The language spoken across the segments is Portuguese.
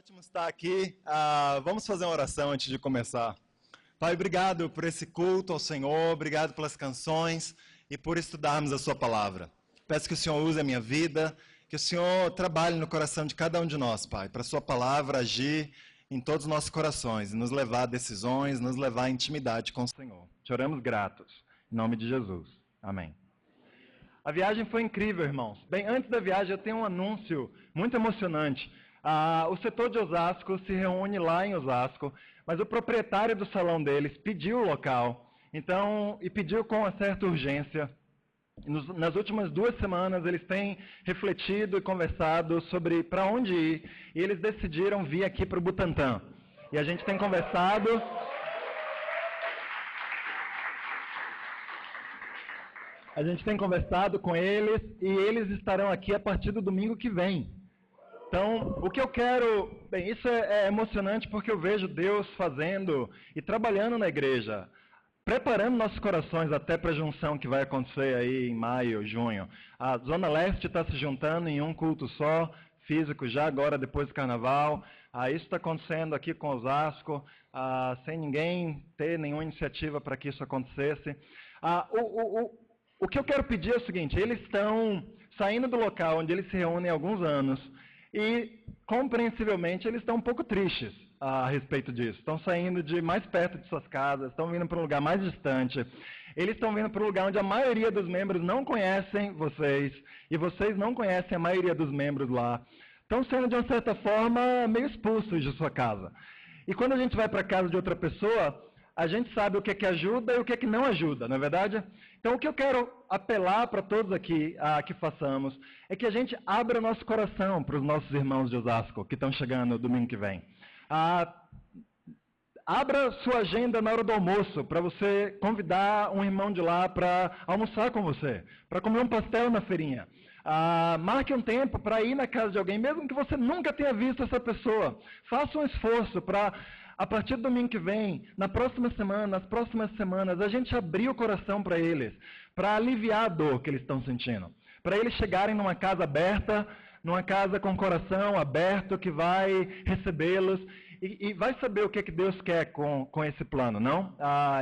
Ótimo estar aqui. Vamos fazer uma oração antes de começar. Pai, obrigado por esse culto ao Senhor, obrigado pelas canções e por estudarmos a sua palavra. Peço que o Senhor use a minha vida, que o Senhor trabalhe no coração de cada um de nós, Pai, para a sua palavra agir em todos os nossos corações, nos levar a decisões, nos levar à intimidade com o Senhor. Te oramos gratos, em nome de Jesus. Amém. A viagem foi incrível, irmãos. Bem, antes da viagem eu tenho um anúncio muito emocionante. O setor de Osasco se reúne lá em Osasco, mas o proprietário do salão deles pediu o local, e pediu com uma certa urgência. Nas últimas 2 semanas eles têm refletido e conversado sobre para onde ir, e eles decidiram vir aqui para o Butantã. E a gente tem conversado... A gente tem conversado com eles e eles estarão aqui a partir do domingo que vem. Então, o que eu quero... Bem, isso é emocionante porque eu vejo Deus fazendo e trabalhando na igreja, preparando nossos corações até para a junção que vai acontecer aí em maio, junho. A Zona Leste está se juntando em um culto só, físico, já agora, depois do Carnaval. Isso está acontecendo aqui com Osasco, sem ninguém ter nenhuma iniciativa para que isso acontecesse. O que eu quero pedir é o seguinte: eles estão saindo do local onde eles se reúnem há alguns anos e, compreensivelmente, eles estão um pouco tristes a respeito disso. Estão saindo de mais perto de suas casas, estão vindo para um lugar mais distante. Eles estão vindo para um lugar onde a maioria dos membros não conhecem vocês e vocês não conhecem a maioria dos membros lá. Estão sendo, de uma certa forma, meio expulsos de sua casa. E quando a gente vai para a casa de outra pessoa, a gente sabe o que é que ajuda e o que é que não ajuda, não é verdade? Então, o que eu quero apelar para todos aqui que façamos é que a gente abra o nosso coração para os nossos irmãos de Osasco, que estão chegando domingo que vem. Abra sua agenda na hora do almoço para você convidar um irmão de lá para almoçar com você, para comer um pastel na feirinha. Marque um tempo para ir na casa de alguém, mesmo que você nunca tenha visto essa pessoa. Faça um esforço para... A partir do domingo que vem, na próxima semana, nas próximas semanas, a gente abrir o coração para eles, para aliviar a dor que eles estão sentindo. Para eles chegarem numa casa aberta, numa casa com o coração aberto, que vai recebê-los e vai saber o que é que Deus quer com esse plano, não?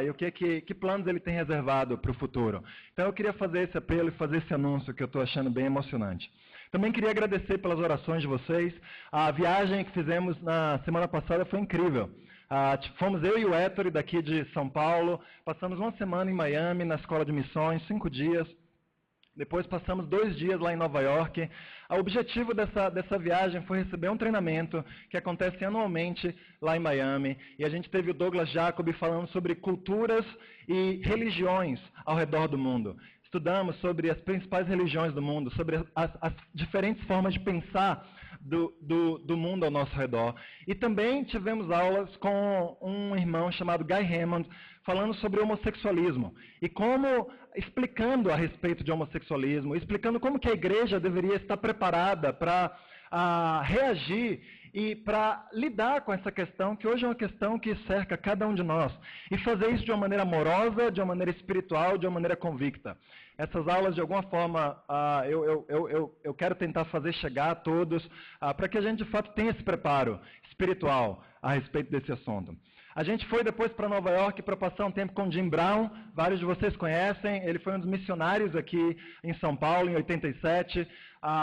E o que planos Ele tem reservado para o futuro. Então eu queria fazer esse apelo e fazer esse anúncio que eu estou achando bem emocionante. Também queria agradecer pelas orações de vocês. A viagem que fizemos na semana passada foi incrível. Fomos eu e o Héctor daqui de São Paulo, passamos uma semana em Miami, na escola de missões, 5 dias. Depois passamos 2 dias lá em Nova York. O objetivo dessa viagem foi receber um treinamento que acontece anualmente lá em Miami. E a gente teve o Douglas Jacob falando sobre culturas e religiões ao redor do mundo. Estudamos sobre as principais religiões do mundo, sobre as diferentes formas de pensar do mundo ao nosso redor. E também tivemos aulas com um irmão chamado Guy Hammond, falando sobre homossexualismo. E explicando a respeito de homossexualismo, explicando como que a igreja deveria estar preparada para reagir e para lidar com essa questão, que hoje é uma questão que cerca cada um de nós. E fazer isso de uma maneira amorosa, de uma maneira espiritual, de uma maneira convicta. Essas aulas, de alguma forma, eu quero tentar fazer chegar a todos, para que a gente, de fato, tenha esse preparo espiritual a respeito desse assunto. A gente foi depois para Nova York para passar um tempo com Jim Brown, vários de vocês conhecem, ele foi um dos missionários aqui em São Paulo, em 87.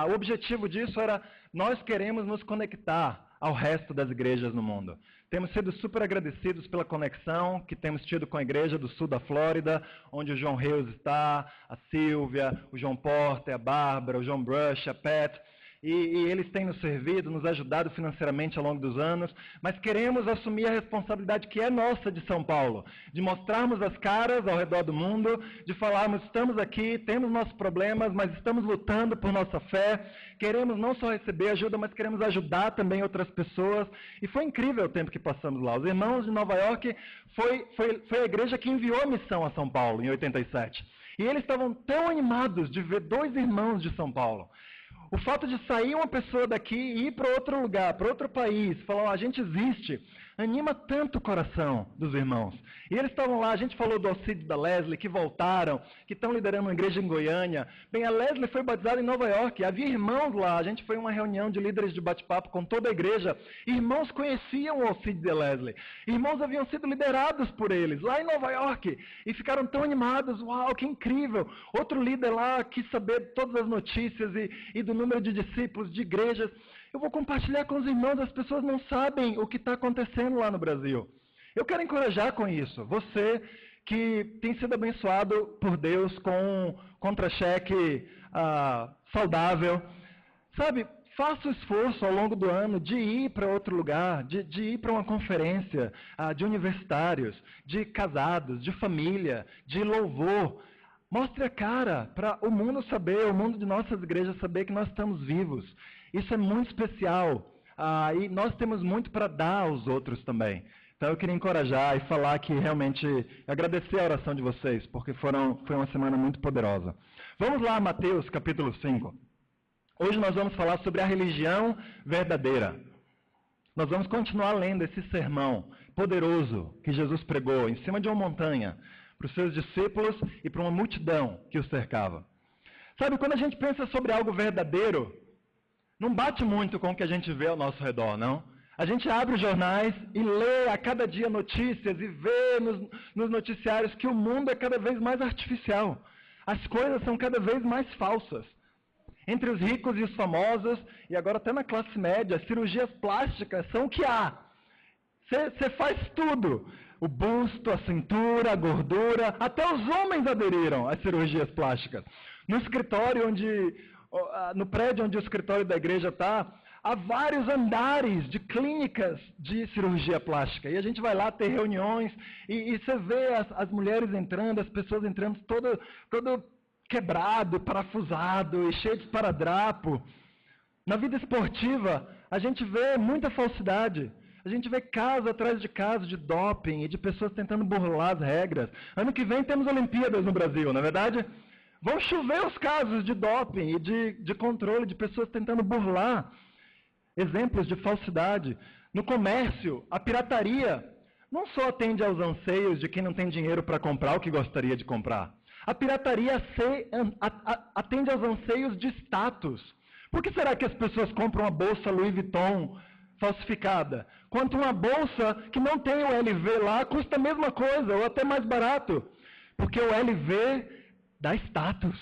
O objetivo disso era, nós queremos nos conectar ao resto das igrejas no mundo. Temos sido super agradecidos pela conexão que temos tido com a igreja do sul da Flórida, onde o João Reus está, a Silvia, o João Porter, a Bárbara, o João Brush, a Pat... E eles têm nos servido, nos ajudado financeiramente ao longo dos anos, mas queremos assumir a responsabilidade que é nossa de São Paulo, de mostrarmos as caras ao redor do mundo, de falarmos, estamos aqui, temos nossos problemas, mas estamos lutando por nossa fé, queremos não só receber ajuda, mas queremos ajudar também outras pessoas, e foi incrível o tempo que passamos lá. Os irmãos de Nova York foi a igreja que enviou a missão a São Paulo, em 87, e eles estavam tão animados de ver 2 irmãos de São Paulo. O fato de sair uma pessoa daqui e ir para outro lugar, para outro país, falar, a gente existe, anima tanto o coração dos irmãos. E eles estavam lá, a gente falou do Alcides e da Leslie, que voltaram, que estão liderando uma igreja em Goiânia. Bem, a Leslie foi batizada em Nova York, havia irmãos lá, a gente foi em uma reunião de líderes de bate-papo com toda a igreja. Irmãos conheciam o Alcides e a Leslie. Irmãos haviam sido liderados por eles, lá em Nova York, e ficaram tão animados, uau, que incrível. Outro líder lá quis saber todas as notícias e do número de discípulos, de igrejas. Eu vou compartilhar com os irmãos, as pessoas não sabem o que está acontecendo lá no Brasil. Eu quero encorajar com isso. Você que tem sido abençoado por Deus com um contra-cheque saudável, sabe, faça o esforço ao longo do ano de ir para outro lugar, de ir para uma conferência de universitários, de casados, de família, de louvor. Mostre a cara para o mundo saber, o mundo de nossas igrejas saber que nós estamos vivos. Isso é muito especial. E nós temos muito para dar aos outros também. Então eu queria encorajar e falar que realmente agradecer a oração de vocês, porque foi uma semana muito poderosa. Vamos lá, Mateus capítulo 5. Hoje nós vamos falar sobre a religião verdadeira. Nós vamos continuar lendo esse sermão poderoso que Jesus pregou em cima de uma montanha, para os seus discípulos e para uma multidão que os cercava. Sabe, quando a gente pensa sobre algo verdadeiro, não bate muito com o que a gente vê ao nosso redor, não? A gente abre os jornais e lê a cada dia notícias e vê nos noticiários que o mundo é cada vez mais artificial. As coisas são cada vez mais falsas. Entre os ricos e os famosos, e agora até na classe média, cirurgias plásticas são o que há. Você faz tudo. O busto, a cintura, a gordura, até os homens aderiram às cirurgias plásticas. No escritório no prédio onde o escritório da igreja está, há vários andares de clínicas de cirurgia plástica. E a gente vai lá ter reuniões e você vê as mulheres entrando, as pessoas entrando todo quebrado, parafusado e cheio de esparadrapo. Na vida esportiva, a gente vê muita falsidade. A gente vê caso atrás de caso de doping e de pessoas tentando burlar as regras. Ano que vem temos Olimpíadas no Brasil, não é verdade? Vão chover os casos de doping e de controle de pessoas tentando burlar. Exemplos de falsidade. No comércio, a pirataria não só atende aos anseios de quem não tem dinheiro para comprar o que gostaria de comprar. A pirataria atende aos anseios de status. Por que será que as pessoas compram uma bolsa Louis Vuitton falsificada? Quanto uma bolsa que não tem o LV lá, custa a mesma coisa, ou até mais barato. Porque o LV dá status.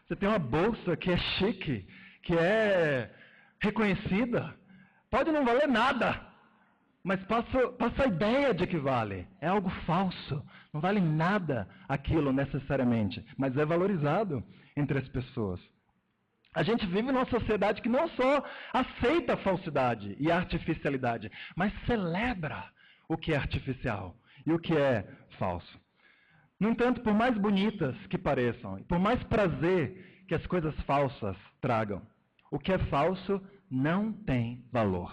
Você tem uma bolsa que é chique, que é reconhecida. Pode não valer nada, mas passa a ideia de que vale. É algo falso. Não vale nada aquilo necessariamente, mas é valorizado entre as pessoas. A gente vive numa sociedade que não só aceita a falsidade e a artificialidade, mas celebra o que é artificial e o que é falso. No entanto, por mais bonitas que pareçam, e por mais prazer que as coisas falsas tragam, o que é falso não tem valor.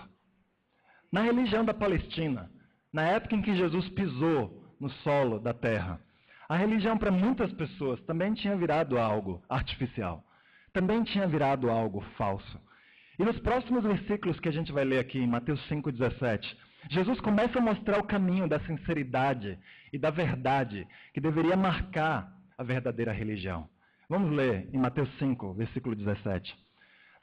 Na religião da Palestina, na época em que Jesus pisou no solo da terra, a religião para muitas pessoas também tinha virado algo artificial. Também tinha virado algo falso. E nos próximos versículos que a gente vai ler aqui, em Mateus 5,17, Jesus começa a mostrar o caminho da sinceridade e da verdade que deveria marcar a verdadeira religião. Vamos ler em Mateus 5, versículo 17.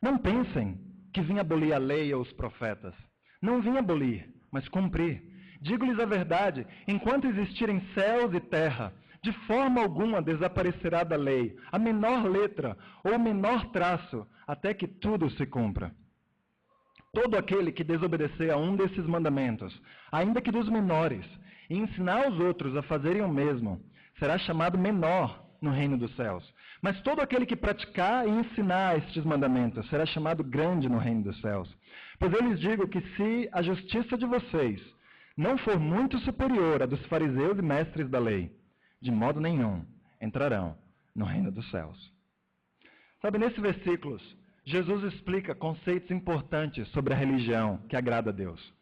Não pensem que vim abolir a lei ou os profetas. Não vim abolir, mas cumprir. Digo-lhes a verdade, enquanto existirem céus e terra, de forma alguma desaparecerá da lei a menor letra ou o menor traço, até que tudo se cumpra. Todo aquele que desobedecer a um desses mandamentos, ainda que dos menores, e ensinar os outros a fazerem o mesmo, será chamado menor no reino dos céus. Mas todo aquele que praticar e ensinar estes mandamentos será chamado grande no reino dos céus. Pois eu lhes digo que se a justiça de vocês não for muito superior à dos fariseus e mestres da lei, de modo nenhum entrarão no reino dos céus. Sabe, nesses versículos, Jesus explica conceitos importantes sobre a religião que agrada a Deus.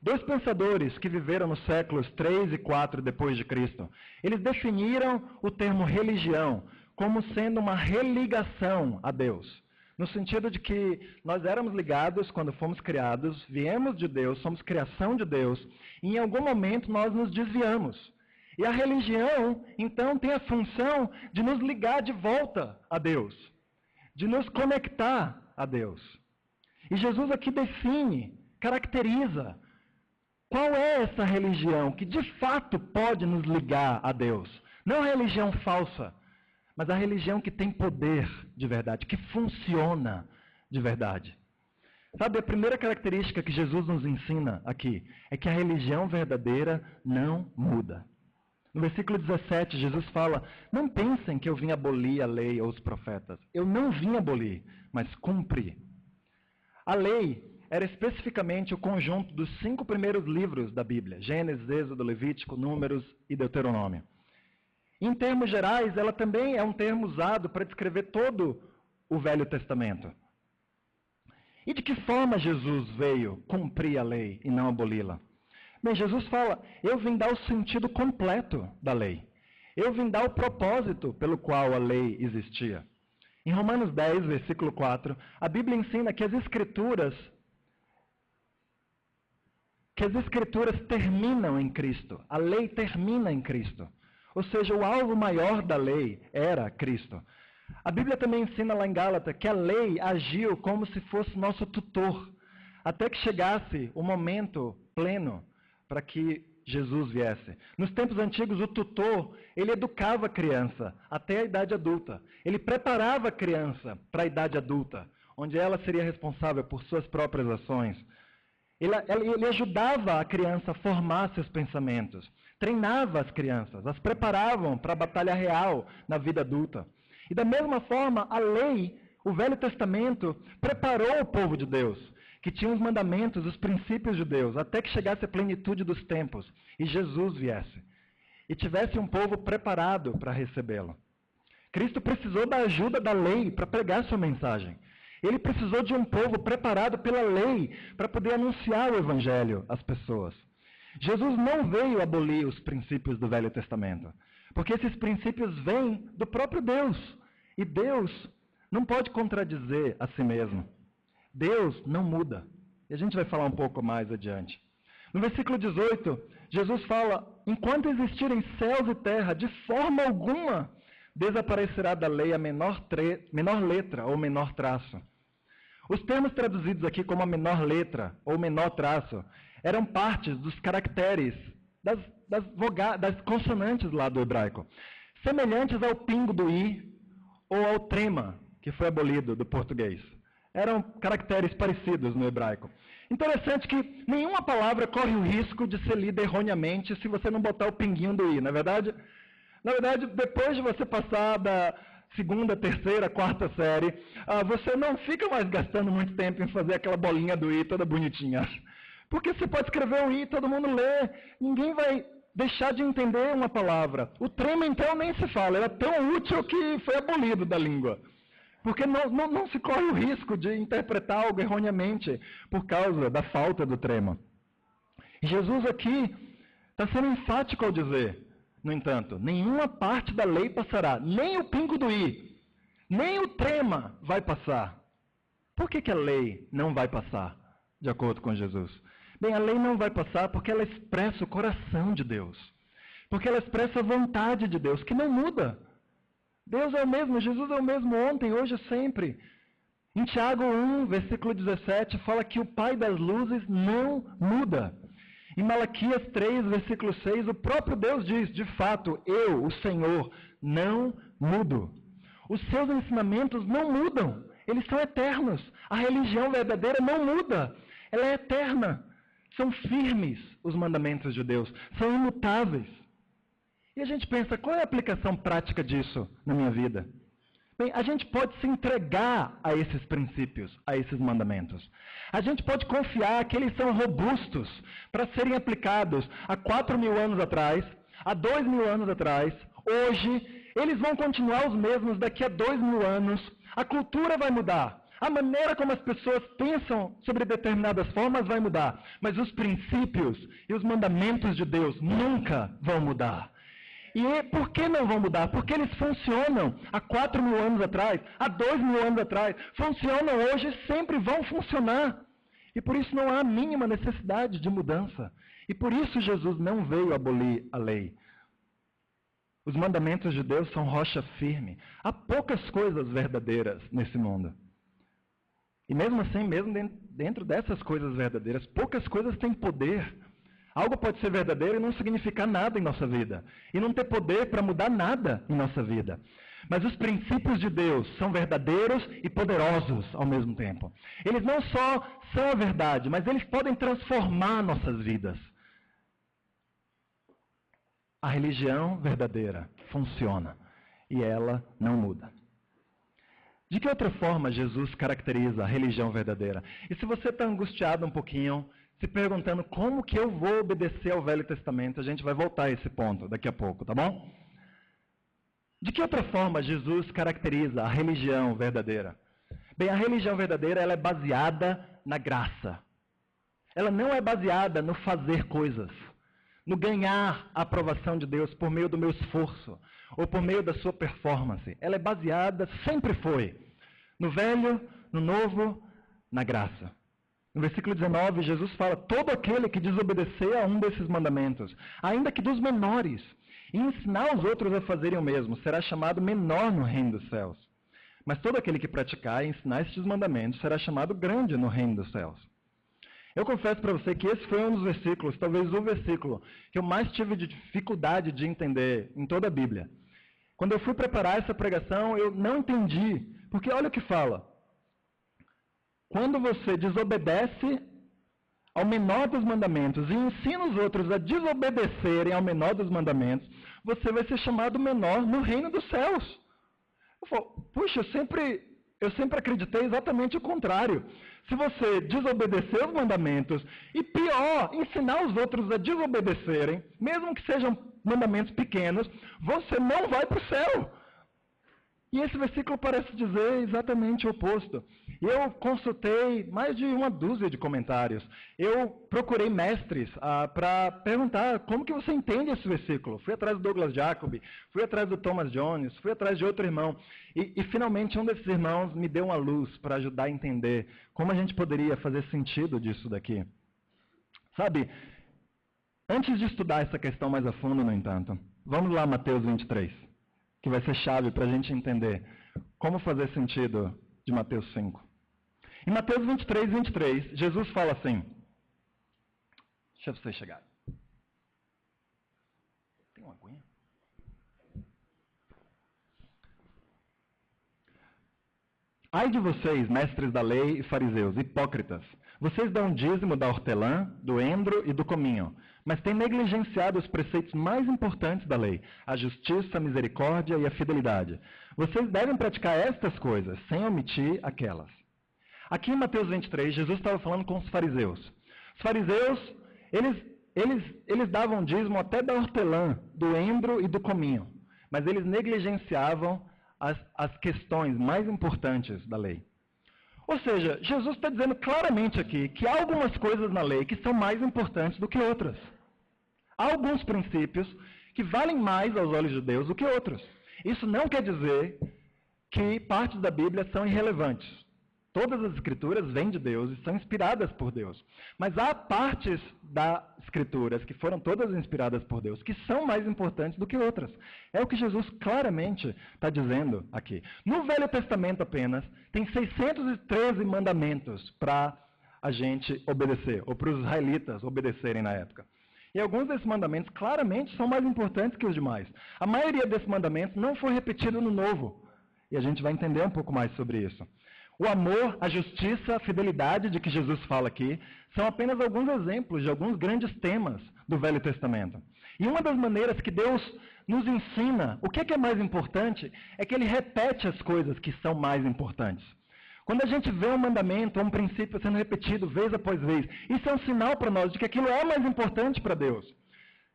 Dois pensadores que viveram nos séculos 3 e 4 depois de Cristo, eles definiram o termo religião como sendo uma religação a Deus. no sentido de que nós éramos ligados quando fomos criados, viemos de Deus, somos criação de Deus, e em algum momento nós nos desviamos. E a religião, então, tem a função de nos ligar de volta a Deus, de nos conectar a Deus. E Jesus aqui define, caracteriza, qual é essa religião que de fato pode nos ligar a Deus. Não a religião falsa, mas a religião que tem poder de verdade, que funciona de verdade. Sabe, a primeira característica que Jesus nos ensina aqui é que a religião verdadeira não muda. No versículo 17, Jesus fala: não pensem que eu vim abolir a lei ou os profetas. Eu não vim abolir, mas cumprir. A lei era especificamente o conjunto dos 5 primeiros livros da Bíblia: Gênesis, Êxodo, Levítico, Números e Deuteronômio. Em termos gerais, ela também é um termo usado para descrever todo o Velho Testamento. E de que forma Jesus veio cumprir a lei e não aboli-la? Bem, Jesus fala: eu vim dar o sentido completo da lei. Eu vim dar o propósito pelo qual a lei existia. Em Romanos 10, versículo 4, a Bíblia ensina que as Escrituras terminam em Cristo. A lei termina em Cristo. Ou seja, o alvo maior da lei era Cristo. A Bíblia também ensina lá em Gálatas que a lei agiu como se fosse nosso tutor, até que chegasse o momento pleno para que Jesus viesse. Nos tempos antigos, o tutor, ele educava a criança até a idade adulta. Ele preparava a criança para a idade adulta, onde ela seria responsável por suas próprias ações. Ele ajudava a criança a formar seus pensamentos, treinava as crianças, as preparavam para a batalha real na vida adulta. E da mesma forma, a lei, o Velho Testamento, preparou o povo de Deus, que tinha os mandamentos, os princípios de Deus, até que chegasse a plenitude dos tempos e Jesus viesse. E tivesse um povo preparado para recebê-lo. Cristo precisou da ajuda da lei para pregar sua mensagem. Ele precisou de um povo preparado pela lei para poder anunciar o Evangelho às pessoas. Jesus não veio abolir os princípios do Velho Testamento, porque esses princípios vêm do próprio Deus. E Deus não pode contradizer a si mesmo. Deus não muda. E a gente vai falar um pouco mais adiante. No versículo 18, Jesus fala: enquanto existirem céus e terra, de forma alguma desaparecerá da lei a menor letra ou menor traço. Os termos traduzidos aqui como a menor letra ou menor traço eram partes dos caracteres, das consonantes lá do hebraico, semelhantes ao pingo do i ou ao trema, que foi abolido do português. Eram caracteres parecidos no hebraico. Interessante que nenhuma palavra corre o risco de ser lida erroneamente se você não botar o pinguinho do i, não é verdade? Na verdade, depois de você passar da segunda, terceira, quarta série, você não fica mais gastando muito tempo em fazer aquela bolinha do i toda bonitinha. Porque você pode escrever um i, todo mundo lê, ninguém vai deixar de entender uma palavra. O trema, então, nem se fala, era tão útil que foi abolido da língua. Porque não se corre o risco de interpretar algo erroneamente por causa da falta do trema. E Jesus aqui está sendo enfático ao dizer, no entanto, nenhuma parte da lei passará, nem o pingo do i, nem o trema vai passar. Por que a lei não vai passar, de acordo com Jesus? Bem, a lei não vai passar porque ela expressa o coração de Deus. Porque ela expressa a vontade de Deus, que não muda. Deus é o mesmo, Jesus é o mesmo ontem, hoje e sempre. Em Tiago 1, versículo 17, fala que o Pai das luzes não muda. Em Malaquias 3, versículo 6, o próprio Deus diz: de fato, eu, o Senhor, não mudo. Os seus ensinamentos não mudam, eles são eternos. A religião verdadeira não muda, ela é eterna. São firmes os mandamentos de Deus, são imutáveis. E a gente pensa, qual é a aplicação prática disso na minha vida? Bem, a gente pode se entregar a esses princípios, a esses mandamentos. A gente pode confiar que eles são robustos para serem aplicados há 4.000 anos atrás, há 2.000 anos atrás, hoje. Eles vão continuar os mesmos daqui a 2.000 anos. A cultura vai mudar. A maneira como as pessoas pensam sobre determinadas formas vai mudar. Mas os princípios e os mandamentos de Deus nunca vão mudar. E por que não vão mudar? Porque eles funcionam há 4.000 anos atrás, há 2.000 anos atrás, funcionam hoje e sempre vão funcionar. E por isso não há a mínima necessidade de mudança. E por isso Jesus não veio abolir a lei. Os mandamentos de Deus são rocha firme. Há poucas coisas verdadeiras nesse mundo. E mesmo assim, mesmo dentro dessas coisas verdadeiras, poucas coisas têm poder. Algo pode ser verdadeiro e não significar nada em nossa vida. E não ter poder para mudar nada em nossa vida. Mas os princípios de Deus são verdadeiros e poderosos ao mesmo tempo. Eles não só são a verdade, mas eles podem transformar nossas vidas. A religião verdadeira funciona e ela não muda. De que outra forma Jesus caracteriza a religião verdadeira? E se você está angustiado um pouquinho, se perguntando como que eu vou obedecer ao Velho Testamento, a gente vai voltar a esse ponto daqui a pouco, tá bom? De que outra forma Jesus caracteriza a religião verdadeira? Bem, a religião verdadeira ela é baseada na graça. Ela não é baseada no fazer coisas, no ganhar a aprovação de Deus por meio do meu esforço, ou por meio da sua performance. Ela é baseada, sempre foi, no Velho, no Novo, na graça. No versículo 19, Jesus fala, todo aquele que desobedecer a um desses mandamentos, ainda que dos menores, e ensinar os outros a fazerem o mesmo, será chamado menor no reino dos céus. Mas todo aquele que praticar e ensinar estes mandamentos será chamado grande no reino dos céus. Eu confesso para você que esse foi um dos versículos, talvez o versículo, que eu mais tive de dificuldade de entender em toda a Bíblia. Quando eu fui preparar essa pregação, eu não entendi, porque olha o que fala. Quando você desobedece ao menor dos mandamentos e ensina os outros a desobedecerem ao menor dos mandamentos, você vai ser chamado menor no reino dos céus. Eu falo, puxa, eu sempre acreditei exatamente o contrário. Se você desobedecer os mandamentos e, pior, ensinar os outros a desobedecerem, mesmo que sejam mandamentos pequenos, você não vai para o céu. E esse versículo parece dizer exatamente o oposto. Eu consultei mais de 1 dúzia de comentários. Eu procurei mestres para perguntar como que você entende esse versículo. Fui atrás do Douglas Jacobi, fui atrás do Thomas Jones, fui atrás de outro irmão. E finalmente um desses irmãos me deu uma luz para ajudar a entender como a gente poderia fazer sentido disso daqui. Sabe, antes de estudar essa questão mais a fundo, no entanto, vamos lá Mateus 23. Que vai ser chave para a gente entender como fazer sentido de Mateus 5. Em Mateus 23, Jesus fala assim, deixa vocês chegarem. Tem uma aguinha? Ai de vocês, mestres da lei e fariseus, hipócritas, vocês dão dízimo da hortelã, do endro e do cominho, mas têm negligenciado os preceitos mais importantes da lei, a justiça, a misericórdia e a fidelidade. Vocês devem praticar estas coisas, sem omitir aquelas. Aqui em Mateus 23, Jesus estava falando com os fariseus. Os fariseus, eles davam dízimo até da hortelã, do endro e do cominho, mas eles negligenciavam as questões mais importantes da lei. Ou seja, Jesus está dizendo claramente aqui que há algumas coisas na lei que são mais importantes do que outras. Há alguns princípios que valem mais aos olhos de Deus do que outros. Isso não quer dizer que partes da Bíblia são irrelevantes. Todas as escrituras vêm de Deus e são inspiradas por Deus. Mas há partes das escrituras que foram todas inspiradas por Deus, que são mais importantes do que outras. É o que Jesus claramente está dizendo aqui. No Velho Testamento apenas, tem 613 mandamentos para a gente obedecer, ou para os israelitas obedecerem na época. E alguns desses mandamentos claramente são mais importantes que os demais. A maioria desses mandamentos não foi repetido no Novo. E a gente vai entender um pouco mais sobre isso. O amor, a justiça, a fidelidade de que Jesus fala aqui são apenas alguns exemplos de alguns grandes temas do Velho Testamento. E uma das maneiras que Deus nos ensina o que é mais importante é que Ele repete as coisas que são mais importantes. Quando a gente vê um mandamento ou um princípio sendo repetido vez após vez, isso é um sinal para nós de que aquilo é mais importante para Deus.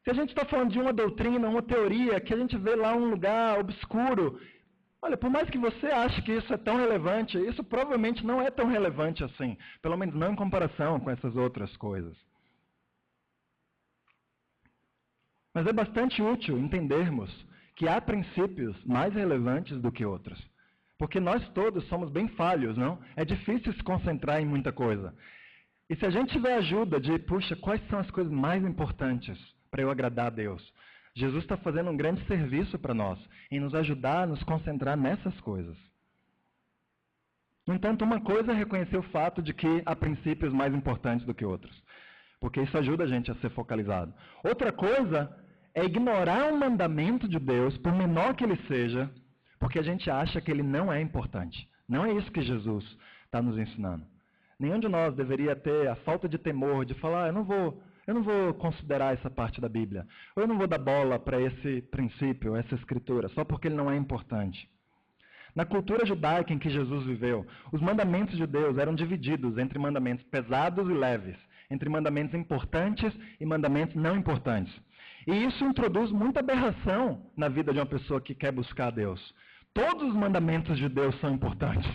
Se a gente está falando de uma doutrina, uma teoria, que a gente vê lá um lugar obscuro, olha, por mais que você ache que isso é tão relevante, isso provavelmente não é tão relevante assim. Pelo menos não em comparação com essas outras coisas. Mas é bastante útil entendermos que há princípios mais relevantes do que outros. Porque nós todos somos bem falhos, não? É difícil se concentrar em muita coisa. E se a gente tiver ajuda de, puxa, quais são as coisas mais importantes para eu agradar a Deus? Jesus está fazendo um grande serviço para nós, em nos ajudar a nos concentrar nessas coisas. No entanto, uma coisa é reconhecer o fato de que há princípios mais importantes do que outros. Porque isso ajuda a gente a ser focalizado. Outra coisa é ignorar um mandamento de Deus, por menor que ele seja, porque a gente acha que ele não é importante. Não é isso que Jesus está nos ensinando. Nenhum de nós deveria ter a falta de temor de falar, eu não vou considerar essa parte da Bíblia. Ou eu não vou dar bola para esse princípio, essa escritura, só porque ele não é importante. Na cultura judaica em que Jesus viveu, os mandamentos de Deus eram divididos entre mandamentos pesados e leves, entre mandamentos importantes e mandamentos não importantes. E isso introduz muita aberração na vida de uma pessoa que quer buscar a Deus. Todos os mandamentos de Deus são importantes.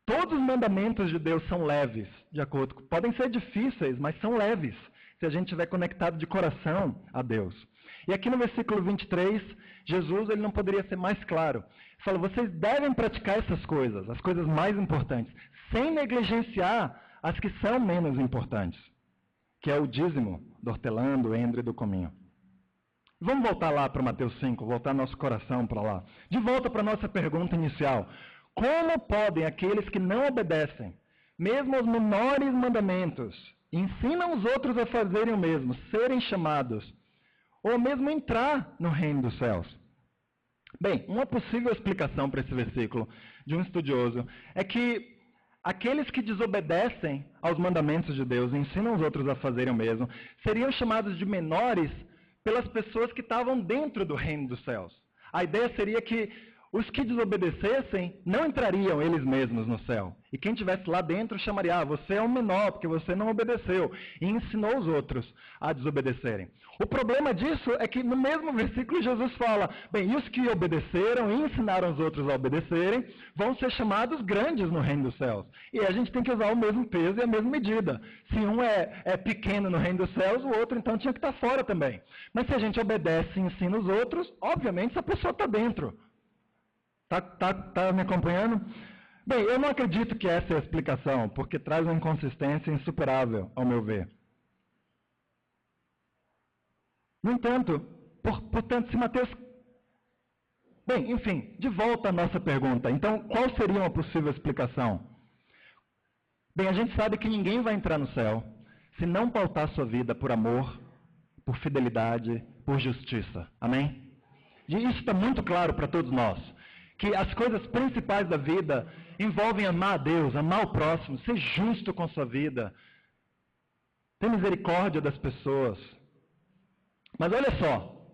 Todos os mandamentos de Deus são leves, de acordo com... Podem ser difíceis, mas são leves, se a gente estiver conectado de coração a Deus. E aqui no versículo 23, Jesus ele não poderia ser mais claro. Ele fala, vocês devem praticar essas coisas, as coisas mais importantes, sem negligenciar as que são menos importantes, que é o dízimo do hortelã, do endre e do cominho. Vamos voltar lá para Mateus 5, voltar nosso coração para lá. De volta para a nossa pergunta inicial. Como podem aqueles que não obedecem, mesmo aos menores mandamentos, ensinam os outros a fazerem o mesmo, serem chamados, ou mesmo entrar no reino dos céus? Bem, uma possível explicação para esse versículo de um estudioso é que aqueles que desobedecem aos mandamentos de Deus e ensinam os outros a fazerem o mesmo, seriam chamados de menores pelas pessoas que estavam dentro do reino dos céus. A ideia seria que os que desobedecessem não entrariam eles mesmos no céu. E quem estivesse lá dentro chamaria, você é um menor, porque você não obedeceu. E ensinou os outros a desobedecerem. O problema disso é que no mesmo versículo Jesus fala, bem, e os que obedeceram e ensinaram os outros a obedecerem, vão ser chamados grandes no reino dos céus. E a gente tem que usar o mesmo peso e a mesma medida. Se um é pequeno no reino dos céus, o outro então tinha que estar fora também. Mas se a gente obedece e ensina os outros, obviamente essa pessoa está dentro. Tá me acompanhando? Bem, eu não acredito que essa é a explicação, porque traz uma inconsistência insuperável, ao meu ver. No entanto, portanto, se Mateus... Bem, enfim, de volta à nossa pergunta. Então, qual seria uma possível explicação? Bem, a gente sabe que ninguém vai entrar no céu se não pautar sua vida por amor, por fidelidade, por justiça. Amém? E isso está muito claro para todos nós. Que as coisas principais da vida envolvem amar a Deus, amar o próximo, ser justo com sua vida, ter misericórdia das pessoas. Mas olha só,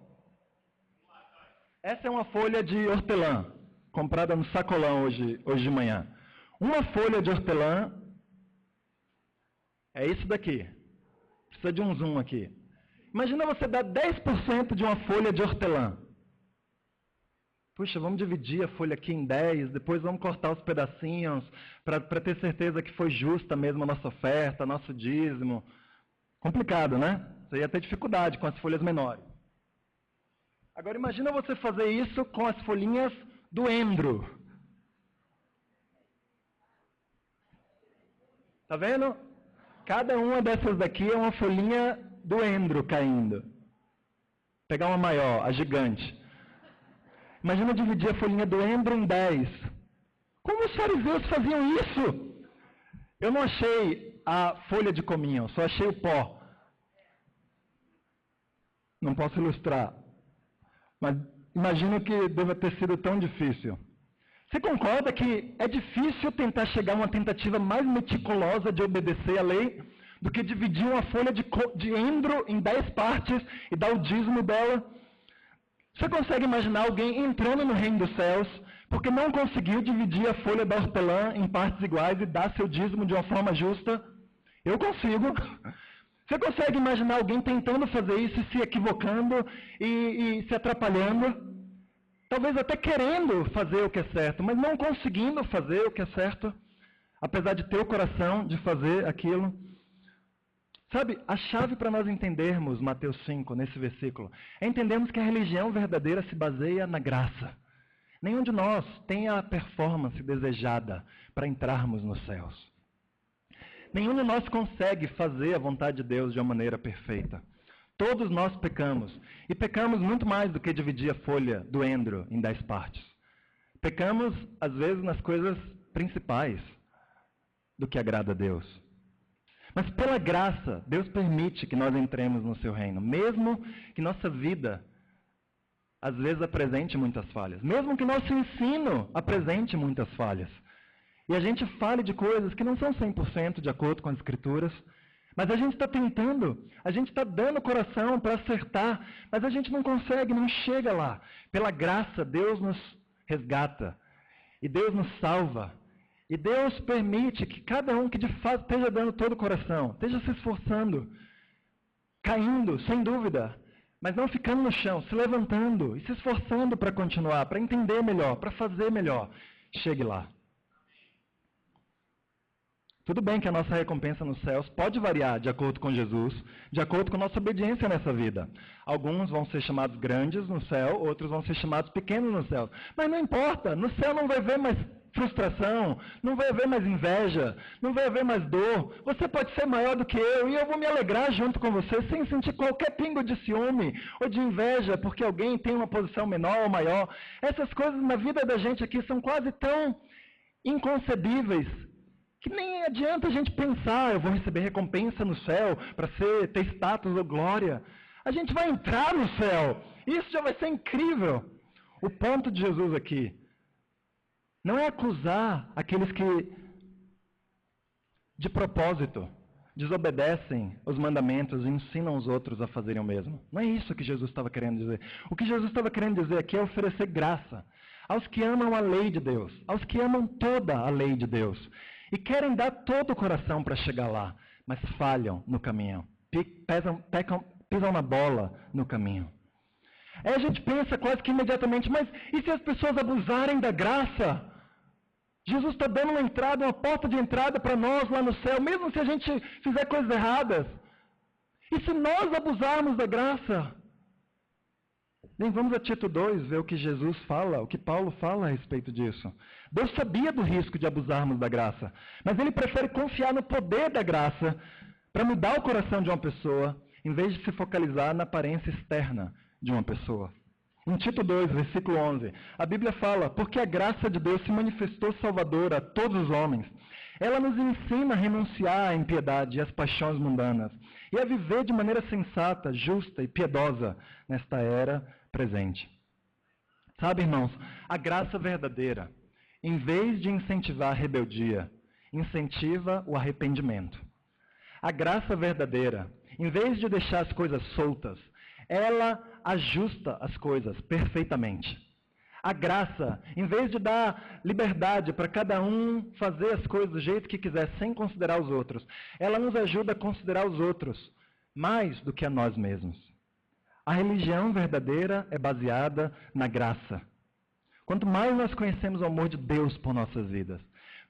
essa é uma folha de hortelã, comprada no sacolão hoje de manhã. Uma folha de hortelã é isso daqui. Precisa de um zoom aqui. Imagina você dar 10% de uma folha de hortelã. Puxa, vamos dividir a folha aqui em 10, depois vamos cortar os pedacinhos, para ter certeza que foi justa mesmo a nossa oferta, nosso dízimo. Complicado, né? Você ia ter dificuldade com as folhas menores. Agora imagina você fazer isso com as folhinhas do endro. Tá vendo? Cada uma dessas daqui é uma folhinha do endro caindo. Pegar uma maior, a gigante. Imagina dividir a folhinha do endro em 10. Como os fariseus faziam isso? Eu não achei a folha de cominho, só achei o pó. Não posso ilustrar. Mas imagino que deva ter sido tão difícil. Você concorda que é difícil tentar chegar a uma tentativa mais meticulosa de obedecer a lei do que dividir uma folha de endro em 10 partes e dar o dízimo dela? Você consegue imaginar alguém entrando no reino dos céus porque não conseguiu dividir a folha da hortelã em partes iguais e dar seu dízimo de uma forma justa? Eu consigo. Você consegue imaginar alguém tentando fazer isso e se equivocando e se atrapalhando? Talvez até querendo fazer o que é certo, mas não conseguindo fazer o que é certo, apesar de ter o coração de fazer aquilo. Sabe, a chave para nós entendermos Mateus 5, nesse versículo, é entendermos que a religião verdadeira se baseia na graça. Nenhum de nós tem a performance desejada para entrarmos nos céus. Nenhum de nós consegue fazer a vontade de Deus de uma maneira perfeita. Todos nós pecamos. E pecamos muito mais do que dividir a folha do endro em 10 partes. Pecamos, às vezes, nas coisas principais do que agrada a Deus. Mas pela graça, Deus permite que nós entremos no seu reino. Mesmo que nossa vida, às vezes, apresente muitas falhas. Mesmo que nosso ensino apresente muitas falhas. E a gente fale de coisas que não são 100% de acordo com as Escrituras. Mas a gente está tentando, a gente está dando o coração para acertar, mas a gente não consegue, não chega lá. Pela graça, Deus nos resgata. E Deus nos salva. E Deus permite que cada um que de fato esteja dando todo o coração, esteja se esforçando, caindo, sem dúvida, mas não ficando no chão, se levantando e se esforçando para continuar, para entender melhor, para fazer melhor, chegue lá. Tudo bem que a nossa recompensa nos céus pode variar de acordo com Jesus, de acordo com a nossa obediência nessa vida. Alguns vão ser chamados grandes no céu, outros vão ser chamados pequenos no céu. Mas não importa, no céu não vai haver mais frustração, não vai haver mais inveja, não vai haver mais dor. Você pode ser maior do que eu e eu vou me alegrar junto com você sem sentir qualquer pingo de ciúme ou de inveja porque alguém tem uma posição menor ou maior. Essas coisas na vida da gente aqui são quase tão inconcebíveis que nem adianta a gente pensar, eu vou receber recompensa no céu para ter status ou glória. A gente vai entrar no céu. Isso já vai ser incrível. O ponto de Jesus aqui não é acusar aqueles que, de propósito, desobedecem os mandamentos e ensinam os outros a fazerem o mesmo. Não é isso que Jesus estava querendo dizer. O que Jesus estava querendo dizer aqui é oferecer graça aos que amam a lei de Deus, aos que amam toda a lei de Deus. E querem dar todo o coração para chegar lá, mas falham no caminho. Pisam na bola no caminho. Aí a gente pensa quase que imediatamente, mas e se as pessoas abusarem da graça? Jesus está dando uma entrada, uma porta de entrada para nós lá no céu, mesmo se a gente fizer coisas erradas. E se nós abusarmos da graça? Bem, vamos a Tito 2 ver o que Jesus fala, o que Paulo fala a respeito disso. Deus sabia do risco de abusarmos da graça, mas ele prefere confiar no poder da graça para mudar o coração de uma pessoa, em vez de se focalizar na aparência externa de uma pessoa. Em Tito 2, versículo 11, a Bíblia fala, porque a graça de Deus se manifestou salvadora a todos os homens. Ela nos ensina a renunciar à impiedade e às paixões mundanas, e a viver de maneira sensata, justa e piedosa nesta era presente. Sabe, irmãos, a graça verdadeira, em vez de incentivar a rebeldia, incentiva o arrependimento. A graça verdadeira, em vez de deixar as coisas soltas, ela ajusta as coisas perfeitamente. A graça, em vez de dar liberdade para cada um fazer as coisas do jeito que quiser, sem considerar os outros, ela nos ajuda a considerar os outros mais do que a nós mesmos. A religião verdadeira é baseada na graça. Quanto mais nós conhecemos o amor de Deus por nossas vidas,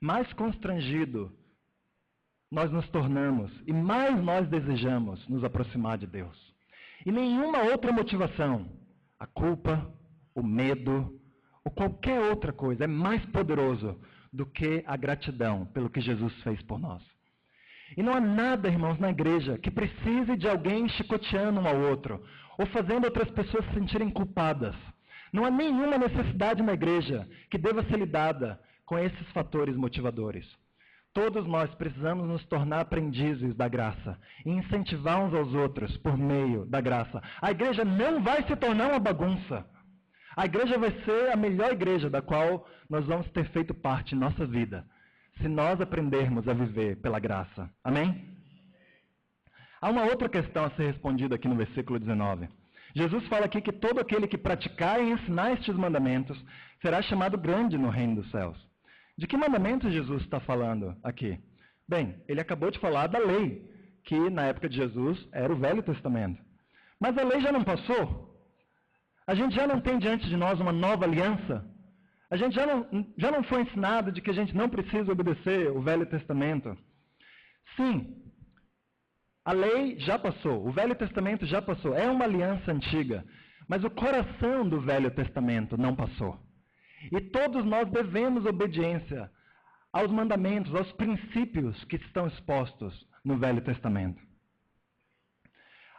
mais constrangido nós nos tornamos e mais nós desejamos nos aproximar de Deus. E nenhuma outra motivação, a culpa, o medo, ou qualquer outra coisa é mais poderoso do que a gratidão pelo que Jesus fez por nós. E não há nada, irmãos, na igreja que precise de alguém chicoteando um ao outro, ou fazendo outras pessoas se sentirem culpadas. Não há nenhuma necessidade na igreja que deva ser lidada com esses fatores motivadores. Todos nós precisamos nos tornar aprendizes da graça e incentivar uns aos outros por meio da graça. A igreja não vai se tornar uma bagunça. A igreja vai ser a melhor igreja da qual nós vamos ter feito parte em nossa vida, se nós aprendermos a viver pela graça. Amém? Há uma outra questão a ser respondida aqui no versículo 19. Jesus fala aqui que todo aquele que praticar e ensinar estes mandamentos será chamado grande no reino dos céus. De que mandamento Jesus está falando aqui? Bem, ele acabou de falar da lei, que na época de Jesus era o Velho Testamento. Mas a lei já não passou? A gente já não tem diante de nós uma nova aliança? A gente já não foi ensinado de que a gente não precisa obedecer o Velho Testamento? Sim. A lei já passou, o Velho Testamento já passou, é uma aliança antiga. Mas o coração do Velho Testamento não passou. E todos nós devemos obediência aos mandamentos, aos princípios que estão expostos no Velho Testamento.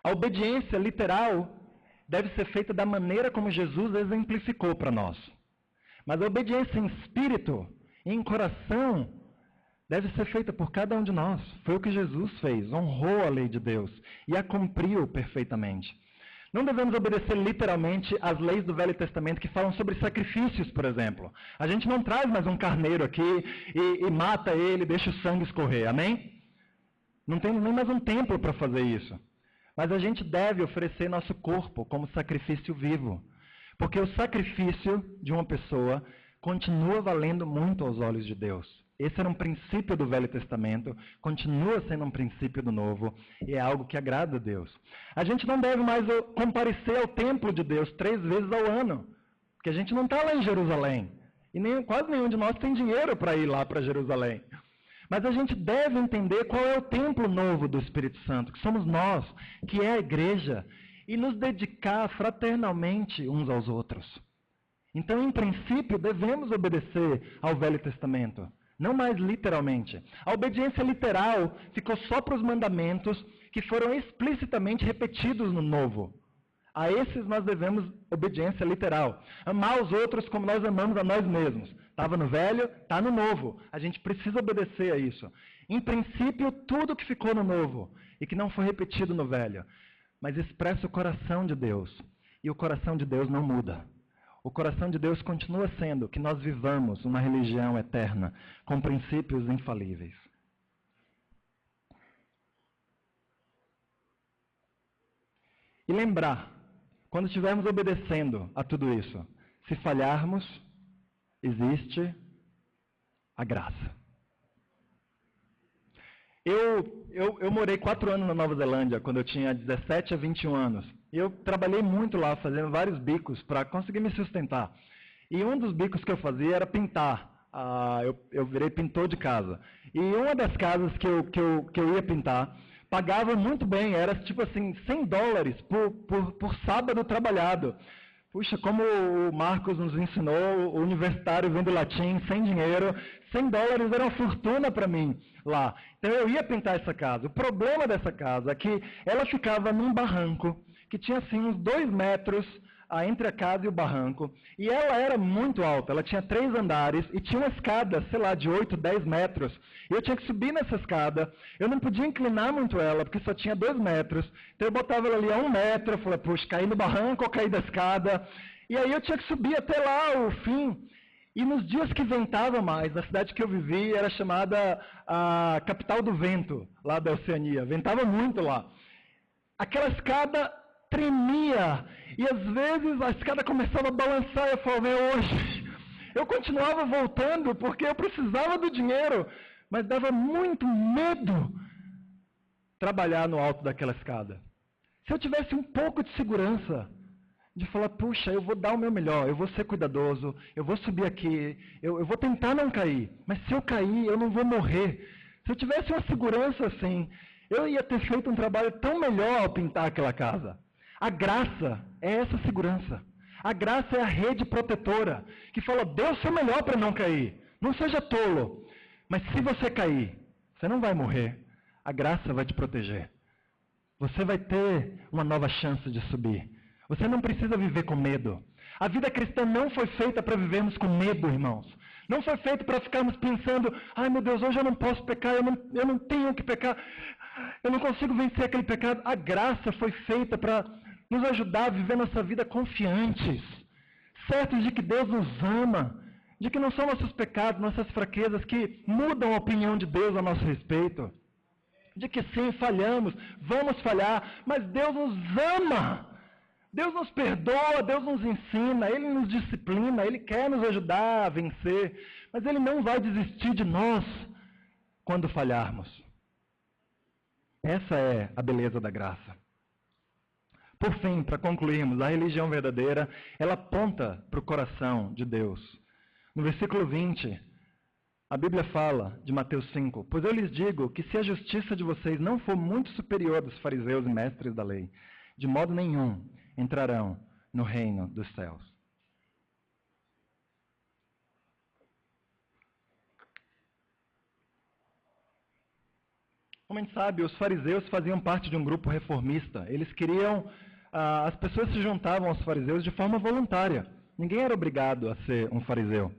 A obediência literal deve ser feita da maneira como Jesus exemplificou para nós. Mas a obediência em espírito e em coração deve ser feita por cada um de nós. Foi o que Jesus fez, honrou a lei de Deus e a cumpriu perfeitamente. Não devemos obedecer literalmente às leis do Velho Testamento que falam sobre sacrifícios, por exemplo. A gente não traz mais um carneiro aqui e mata ele, deixa o sangue escorrer, amém? Não tem nem mais um templo para fazer isso. Mas a gente deve oferecer nosso corpo como sacrifício vivo. Porque o sacrifício de uma pessoa continua valendo muito aos olhos de Deus. Esse era um princípio do Velho Testamento, continua sendo um princípio do Novo, e é algo que agrada a Deus. A gente não deve mais comparecer ao templo de Deus 3 vezes ao ano, porque a gente não está lá em Jerusalém, e quase nenhum de nós tem dinheiro para ir lá para Jerusalém. Mas a gente deve entender qual é o templo novo do Espírito Santo, que somos nós, que é a igreja, e nos dedicar fraternalmente uns aos outros. Então, em princípio, devemos obedecer ao Velho Testamento. Não mais literalmente. A obediência literal ficou só para os mandamentos que foram explicitamente repetidos no Novo. A esses nós devemos obediência literal. Amar os outros como nós amamos a nós mesmos. Estava no Velho, está no Novo. A gente precisa obedecer a isso. Em princípio, tudo que ficou no Novo e que não foi repetido no Velho, mas expressa o coração de Deus. E o coração de Deus não muda. O coração de Deus continua sendo que nós vivamos uma religião eterna, com princípios infalíveis. E lembrar, quando estivermos obedecendo a tudo isso, se falharmos, existe a graça. Eu morei 4 anos na Nova Zelândia, quando eu tinha 17 a 21 anos. E eu trabalhei muito lá, fazendo vários bicos para conseguir me sustentar. E um dos bicos que eu fazia era pintar. Eu virei pintor de casa. E uma das casas que eu ia pintar, pagava muito bem, era tipo assim, $100 por sábado trabalhado. Puxa, como o Marcos nos ensinou, o universitário vendo latim, sem dinheiro, $100 era uma fortuna para mim lá. Então eu ia pintar essa casa. O problema dessa casa é que ela ficava num barranco, que tinha assim uns 2 metros entre a casa e o barranco. E ela era muito alta, ela tinha 3 andares e tinha uma escada, sei lá, de 8, 10 metros. E eu tinha que subir nessa escada, eu não podia inclinar muito ela, porque só tinha 2 metros. Então eu botava ela ali a 1 metro, eu falei, puxa, caí no barranco ou caí da escada. E aí eu tinha que subir até lá o fim. E nos dias que ventava mais, a cidade que eu vivi era chamada a capital do vento, lá da Oceania. Ventava muito lá. Aquela escada tremia, e às vezes a escada começava a balançar, eu falava, é hoje. Eu continuava voltando, porque eu precisava do dinheiro, mas dava muito medo trabalhar no alto daquela escada. Se eu tivesse um pouco de segurança, de falar, puxa, eu vou dar o meu melhor, eu vou ser cuidadoso, eu vou subir aqui, eu vou tentar não cair, mas se eu cair, eu não vou morrer. Se eu tivesse uma segurança assim, eu ia ter feito um trabalho tão melhor ao pintar aquela casa. A graça é essa segurança. A graça é a rede protetora, que fala, dê o seu melhor para não cair. Não seja tolo. Mas se você cair, você não vai morrer. A graça vai te proteger. Você vai ter uma nova chance de subir. Você não precisa viver com medo. A vida cristã não foi feita para vivermos com medo, irmãos. Não foi feita para ficarmos pensando, ai meu Deus, hoje eu não posso pecar, eu não tenho que pecar, eu não consigo vencer aquele pecado. A graça foi feita para nos ajudar a viver nossa vida confiantes, certos de que Deus nos ama, de que não são nossos pecados, nossas fraquezas que mudam a opinião de Deus a nosso respeito, de que sim, falhamos, vamos falhar, mas Deus nos ama, Deus nos perdoa, Deus nos ensina, Ele nos disciplina, Ele quer nos ajudar a vencer, mas Ele não vai desistir de nós quando falharmos. Essa é a beleza da graça. Por fim, para concluirmos, a religião verdadeira, ela aponta para o coração de Deus. No versículo 20, A Bíblia fala, de Mateus 5, pois eu lhes digo que se a justiça de vocês não for muito superior dos fariseus e mestres da lei, de modo nenhum entrarão no reino dos céus. Como a gente sabe, os fariseus faziam parte de um grupo reformista. Eles queriam, as pessoas se juntavam aos fariseus de forma voluntária. Ninguém era obrigado a ser um fariseu.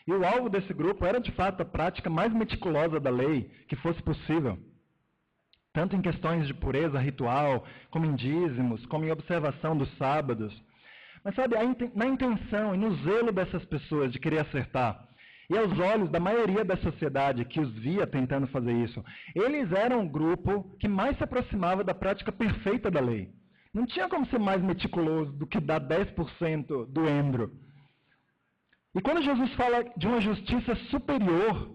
E o alvo desse grupo era, de fato, a prática mais meticulosa da lei que fosse possível. Tanto em questões de pureza ritual, como em dízimos, como em observação dos sábados. Mas sabe, na intenção e no zelo dessas pessoas de querer acertar, e aos olhos da maioria da sociedade que os via tentando fazer isso, eles eram o grupo que mais se aproximava da prática perfeita da lei. Não tinha como ser mais meticuloso do que dar 10% do endro. E quando Jesus fala de uma justiça superior,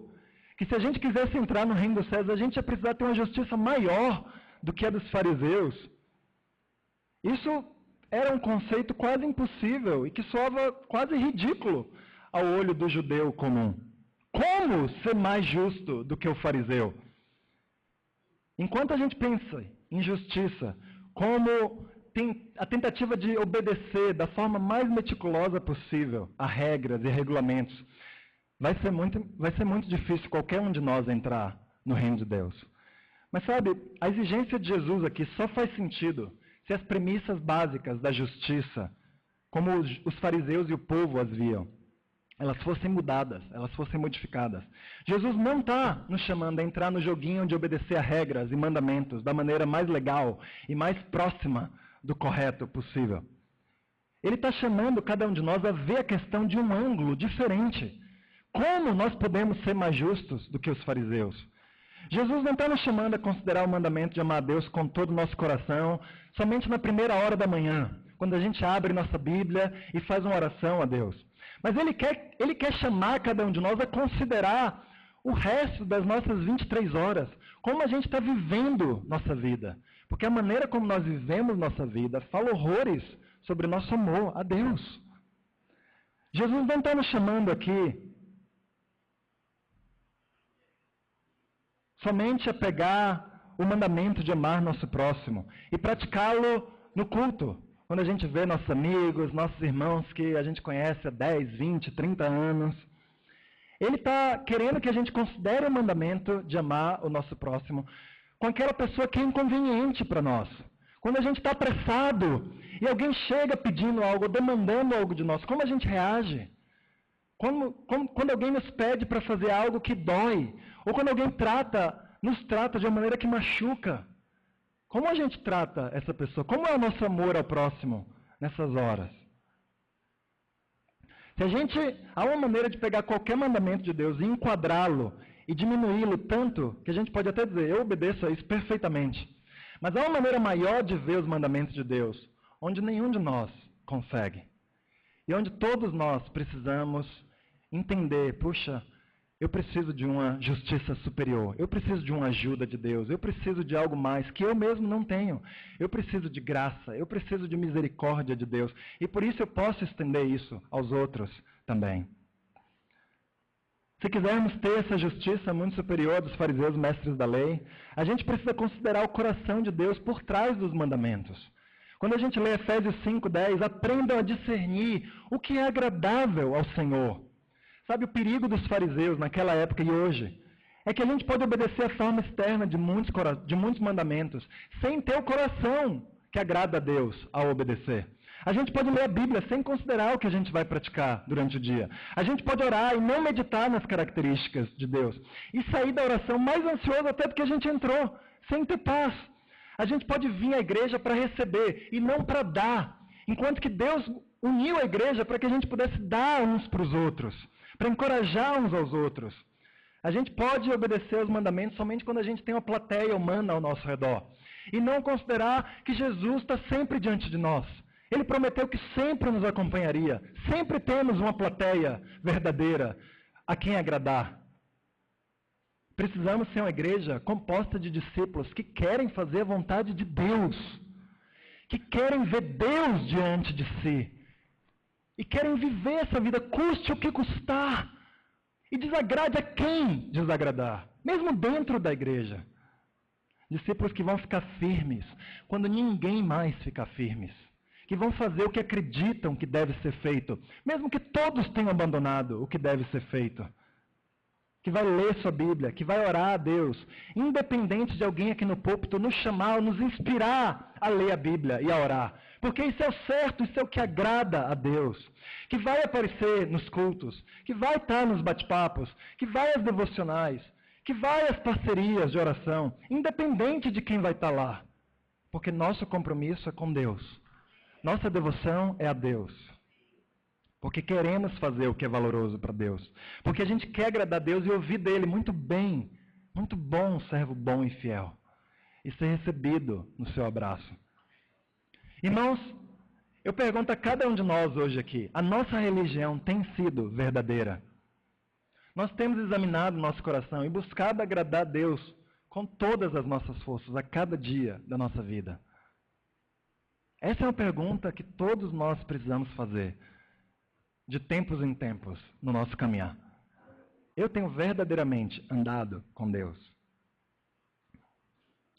que se a gente quisesse entrar no reino dos céus, a gente ia precisar ter uma justiça maior do que a dos fariseus. Isso era um conceito quase impossível e que soava quase ridículo ao olho do judeu comum. Como ser mais justo do que o fariseu? Enquanto a gente pensa em justiça como a tentativa de obedecer da forma mais meticulosa possível a regras e regulamentos, vai ser muito difícil qualquer um de nós entrar no reino de Deus. Mas sabe, a exigência de Jesus aqui só faz sentido se as premissas básicas da justiça, como os fariseus e o povo as viam, elas fossem mudadas, elas fossem modificadas. Jesus não está nos chamando a entrar no joguinho de obedecer a regras e mandamentos da maneira mais legal e mais próxima do correto possível. Ele está chamando cada um de nós a ver a questão de um ângulo diferente. Como nós podemos ser mais justos do que os fariseus? Jesus não está nos chamando a considerar o mandamento de amar a Deus com todo o nosso coração, somente na primeira hora da manhã, quando a gente abre nossa Bíblia e faz uma oração a Deus. Mas Ele quer chamar cada um de nós a considerar o resto das nossas 23 horas, como a gente está vivendo nossa vida. Porque a maneira como nós vivemos nossa vida fala horrores sobre nosso amor a Deus. Jesus não está nos chamando aqui somente a pegar o mandamento de amar nosso próximo e praticá-lo no culto, quando a gente vê nossos amigos, nossos irmãos que a gente conhece há 10, 20, 30 anos. Ele está querendo que a gente considere o mandamento de amar o nosso próximo com aquela pessoa que é inconveniente para nós. Quando a gente está apressado e alguém chega pedindo algo, demandando algo de nós, como a gente reage? Quando alguém nos pede para fazer algo que dói, ou quando alguém nos trata de uma maneira que machuca, como a gente trata essa pessoa? Como é o nosso amor ao próximo nessas horas? Há uma maneira de pegar qualquer mandamento de Deus e enquadrá-lo e diminuí-lo tanto que a gente pode até dizer, eu obedeço a isso perfeitamente. Mas há uma maneira maior de ver os mandamentos de Deus, onde nenhum de nós consegue. E onde todos nós precisamos entender, puxa, eu preciso de uma justiça superior, eu preciso de uma ajuda de Deus, eu preciso de algo mais que eu mesmo não tenho. Eu preciso de graça, eu preciso de misericórdia de Deus. E por isso eu posso estender isso aos outros também. Se quisermos ter essa justiça muito superior dos fariseus mestres da lei, a gente precisa considerar o coração de Deus por trás dos mandamentos. Quando a gente lê Efésios 5:10, aprendam a discernir o que é agradável ao Senhor. Sabe, o perigo dos fariseus naquela época e hoje é que a gente pode obedecer a forma externa de muitos mandamentos sem ter o coração que agrada a Deus ao obedecer. A gente pode ler a Bíblia sem considerar o que a gente vai praticar durante o dia. A gente pode orar e não meditar nas características de Deus. E sair da oração mais ansioso até do que a gente entrou, sem ter paz. A gente pode vir à igreja para receber e não para dar. Enquanto que Deus uniu a igreja para que a gente pudesse dar uns para os outros, para encorajar uns aos outros. A gente pode obedecer aos mandamentos somente quando a gente tem uma plateia humana ao nosso redor. E não considerar que Jesus está sempre diante de nós. Ele prometeu que sempre nos acompanharia. Sempre temos uma plateia verdadeira a quem agradar. Precisamos ser uma igreja composta de discípulos que querem fazer a vontade de Deus. Que querem ver Deus diante de si. E querem viver essa vida, custe o que custar. E desagrade a quem desagradar, mesmo dentro da igreja. Discípulos que vão ficar firmes quando ninguém mais ficar firmes. Que vão fazer o que acreditam que deve ser feito, mesmo que todos tenham abandonado o que deve ser feito. Que vai ler sua Bíblia, que vai orar a Deus, independente de alguém aqui no púlpito nos chamar ou nos inspirar a ler a Bíblia e a orar. Porque isso é o certo, isso é o que agrada a Deus. Que vai aparecer nos cultos, que vai estar nos bate-papos, que vai às devocionais, que vai às parcerias de oração, independente de quem vai estar lá. Porque nosso compromisso é com Deus. Nossa devoção é a Deus. Porque queremos fazer o que é valoroso para Deus. Porque a gente quer agradar a Deus e ouvir dele muito bem, muito bom, servo bom e fiel. E ser recebido no seu abraço. Irmãos, eu pergunto a cada um de nós hoje aqui, a nossa religião tem sido verdadeira? Nós temos examinado nosso coração e buscado agradar a Deus com todas as nossas forças, a cada dia da nossa vida. Essa é uma pergunta que todos nós precisamos fazer, de tempos em tempos, no nosso caminhar. Eu tenho verdadeiramente andado com Deus.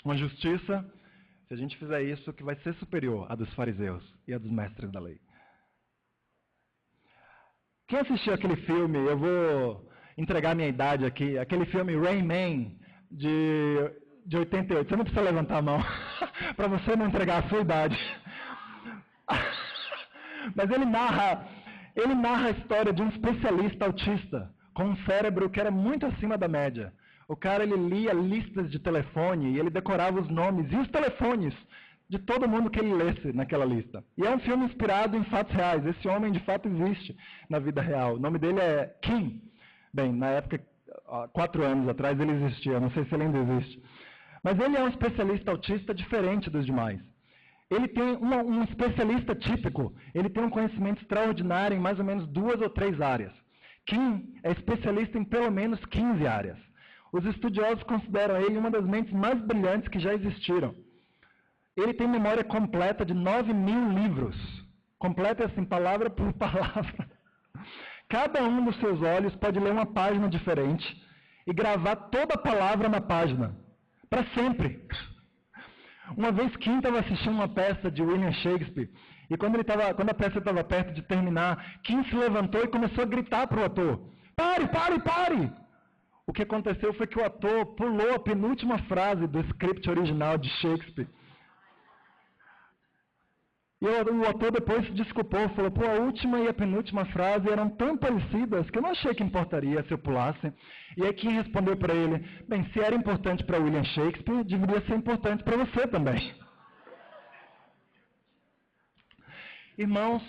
Uma justiça, se a gente fizer isso, que vai ser superior à dos fariseus e à dos mestres da lei. Quem assistiu aquele filme, eu vou entregar minha idade aqui, aquele filme Rain Man, de 88. Você não precisa levantar a mão, para você não entregar a sua idade. Mas ele narra a história de um especialista autista com um cérebro que era muito acima da média. O cara, ele lia listas de telefone e ele decorava os nomes e os telefones de todo mundo que ele lesse naquela lista. E é um filme inspirado em fatos reais. Esse homem, de fato, existe na vida real. O nome dele é Kim. Bem, na época, há 4 anos atrás, ele existia. Não sei se ele ainda existe. Mas ele é um especialista autista diferente dos demais. Ele tem um especialista típico, ele tem um conhecimento extraordinário em mais ou menos 2 ou 3 áreas. Kim é especialista em pelo menos 15 áreas. Os estudiosos consideram ele uma das mentes mais brilhantes que já existiram. Ele tem memória completa de 9.000 livros. Completa assim, palavra por palavra. Cada um dos seus olhos pode ler uma página diferente e gravar toda a palavra na página. Para sempre. Uma vez Kim estava assistindo uma peça de William Shakespeare, e quando a peça estava perto de terminar, Kim se levantou e começou a gritar para o ator: "Pare, pare, pare!" O que aconteceu foi que o ator pulou a penúltima frase do script original de Shakespeare. E o ator depois se desculpou, falou: "Pô, a última e a penúltima frase eram tão parecidas que eu não achei que importaria se eu pulasse." E aí Kim respondeu para ele: "Bem, se era importante para William Shakespeare, deveria ser importante para você também." Irmãos,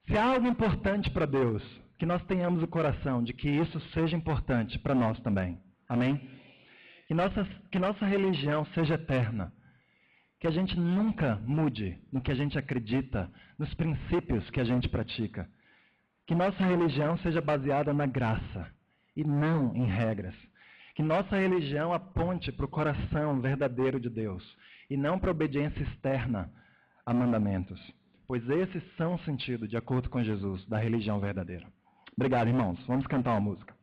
se há algo importante para Deus, que nós tenhamos o coração de que isso seja importante para nós também. Amém? Que nossa religião seja eterna. Que a gente nunca mude no que a gente acredita, nos princípios que a gente pratica. Que nossa religião seja baseada na graça e não em regras. Que nossa religião aponte para o coração verdadeiro de Deus e não para a obediência externa a mandamentos. Pois esses são o sentido, de acordo com Jesus, da religião verdadeira. Obrigado, irmãos. Vamos cantar uma música.